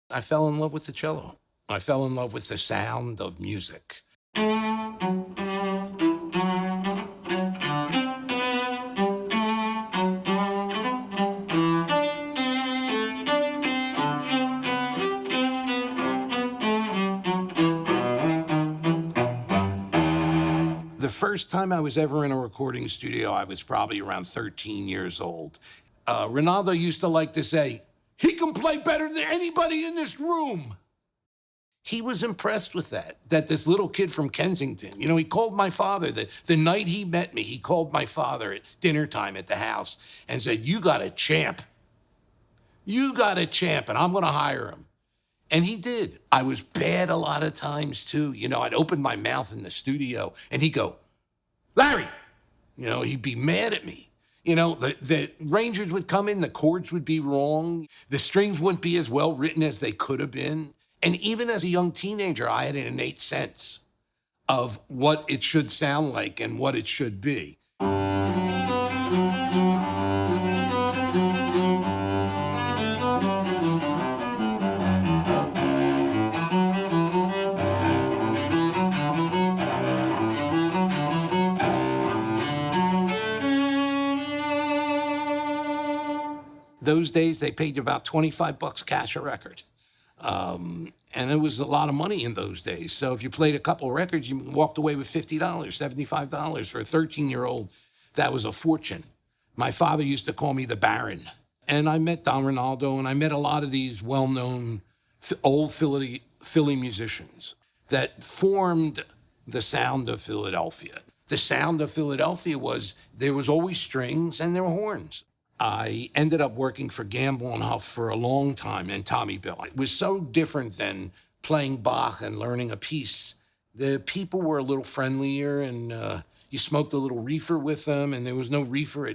I fell in love with the cello. I fell in love with the sound of music. The first time I was ever in a recording studio, I was probably around 13 years old. Ronaldo used to like to say, he can play better than anybody in this room. He was impressed with that this little kid from Kensington, he called my father. The night he met me, he called my father at dinner time at the house and said, you got a champ. You got a champ, and I'm going to hire him. And he did. I was bad a lot of times, too. I'd open my mouth in the studio, and he'd go, Larry. He'd be mad at me. The Rangers would come in, the chords would be wrong, the strings wouldn't be as well written as they could have been. And even as a young teenager, I had an innate sense of what it should sound like and what it should be. Those days, they paid you about $25 cash a record. And it was a lot of money in those days. So if you played a couple records, you walked away with $50, $75. For a 13-year-old, that was a fortune. My father used to call me the Baron. And I met Don Ronaldo, and I met a lot of these well-known old Philly musicians that formed the sound of Philadelphia. The sound of Philadelphia was there was always strings and there were horns. I ended up working for Gamble and Huff for a long time and Tommy Bill. It was so different than playing Bach and learning a piece. The people were a little friendlier, and you smoked a little reefer with them, and there was no reefer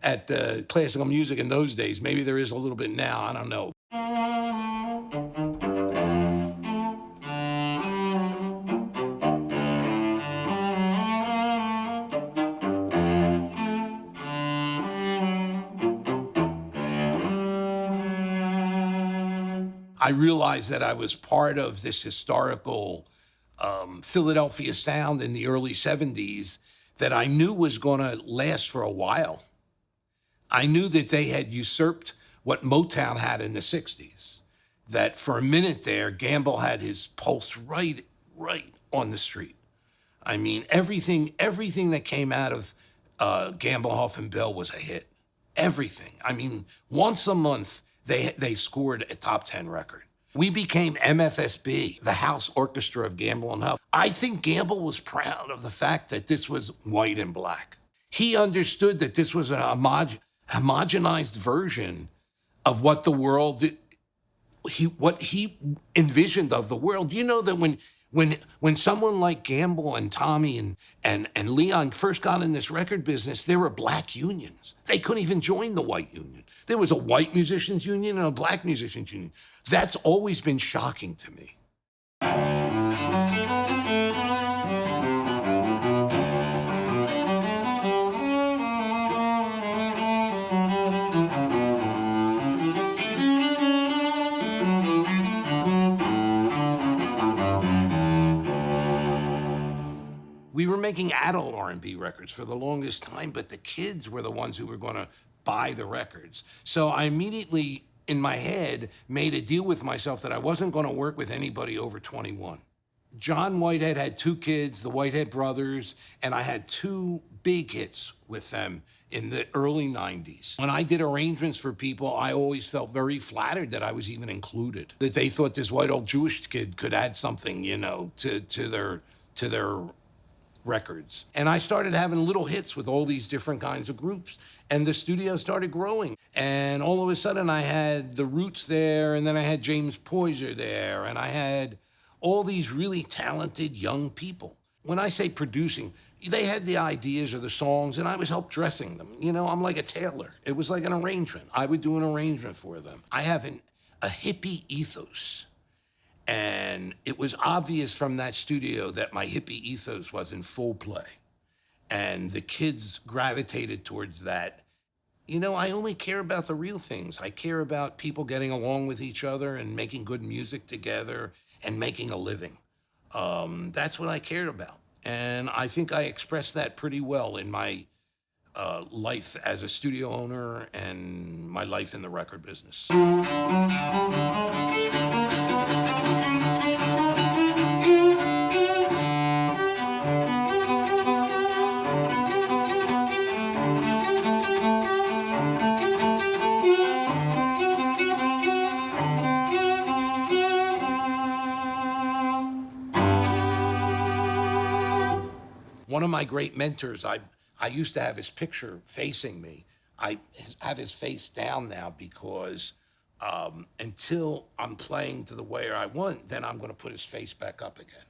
at classical music in those days. Maybe there is a little bit now, I don't know. I realized that I was part of this historical Philadelphia sound in the early 70s that I knew was going to last for a while. I knew that they had usurped what Motown had in the 60s, that for a minute there, Gamble had his pulse right on the street. I mean, everything that came out of Gamble, Huff, and Bell was a hit. Everything. I mean, once a month, they scored a top 10 record. We became MFSB, the house orchestra of Gamble and Huff. I think Gamble was proud of the fact that this was white and black. He understood that this was a homogenized version of what the world, what he envisioned of the world. You know that when someone like Gamble and Tommy and Leon first got in this record business, there were black unions. They couldn't even join the white union. There was a white musicians union and a black musicians union. That's always been shocking to me. We were making adult R&B records for the longest time, but the kids were the ones who were going to buy the records. So I immediately, in my head, made a deal with myself that I wasn't going to work with anybody over 21. John Whitehead had 2 kids, the Whitehead brothers, and I had 2 big hits with them in the early 90s. When I did arrangements for people, I always felt very flattered that I was even included, that they thought this white old Jewish kid could add something, to their records. And I started having little hits with all these different kinds of groups. And the studio started growing. And all of a sudden I had the Roots there, and then I had James Poyser there, and I had all these really talented young people. When I say producing, they had the ideas or the songs, and I was help dressing them. I'm like a tailor. It was like an arrangement. I would do an arrangement for them. I have a hippie ethos. And it was obvious from that studio that my hippie ethos was in full play. And the kids gravitated towards that. I only care about the real things. I care about people getting along with each other and making good music together and making a living. That's what I cared about. And I think I expressed that pretty well in my life as a studio owner and my life in the record business. One of my great mentors, I used to have his picture facing me. Have his face down now because until I'm playing to the way I want, then I'm going to put his face back up again.